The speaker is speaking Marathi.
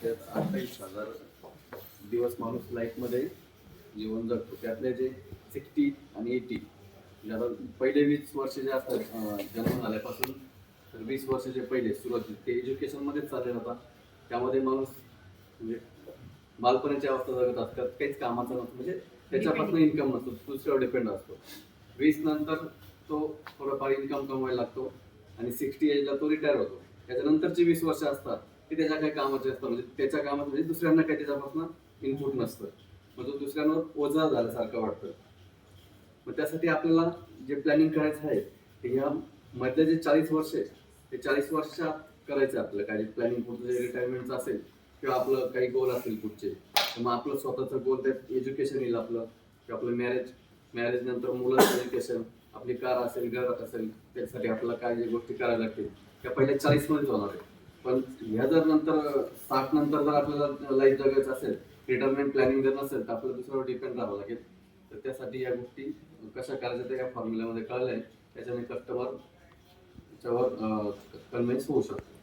त्यात 28,000 दिवस माणूस लाईफमध्ये जीवन जगतो. त्यातले जे 60 आणि 80 म्हणजे आता पहिले 20 वर्ष जे असतात जन्म झाल्यापासून तर 20 वर्ष जे पहिले सुरुवातीला ते एज्युकेशनमध्येच चालले जातात. त्यामध्ये माणूस म्हणजे बालपणाची अवस्था जगत असतात, काहीच कामाचं नसतं, म्हणजे त्याच्यापासून इन्कम नसतो, दुसऱ्यावर डिपेंड असतो. 20 नंतर तो थोडंफार इन्कम कमवायला लागतो आणि 60 एजला तो रिटायर होतो. त्याच्यानंतरची 20 वर्ष असतात ते त्याच्या काही कामाचे असतात, म्हणजे त्याच्या कामात म्हणजे दुसऱ्यांना काही त्याच्यापासून इनपुट नसतं. मग तो दुसऱ्यांवर ओझा झाल्यासारखं वाटतं. मग त्यासाठी आपल्याला जे प्लॅनिंग करायचं आहे ते ह्या मधले जे 40 वर्ष आहे ते 40 वर्षात करायचं आहे आपलं. काही प्लॅनिंग पुढचं जे रिटायरमेंटचं असेल किंवा आपलं काही गोल असेल पुढचे, तर मग आपलं स्वतःचं गोल त्यात एज्युकेशन येईल आपलं, किंवा आपलं मॅरेज नंतर मुलाचं एज्युकेशन, आपली कार असेल, घर असेल, त्यासाठी आपल्याला काय जे गोष्टी करायला लागतील त्या पहिल्या 40 मध्येच होणार आहे. पण ह्या जर नंतर 60 नंतर जर आपल्याला लाईफ जगायचं असेल, रिटायरमेंट प्लॅनिंग जर नसेल तर आपल्याला दुसऱ्यावर डिपेंड राहावं लागेल. तर त्यासाठी या गोष्टी कशा करायच्या त्या या फॉर्म्युल्यामध्ये कळलं आहे, त्याच्याने कस्टमर त्याच्यावर कन्व्हिन्स होऊ शकतो.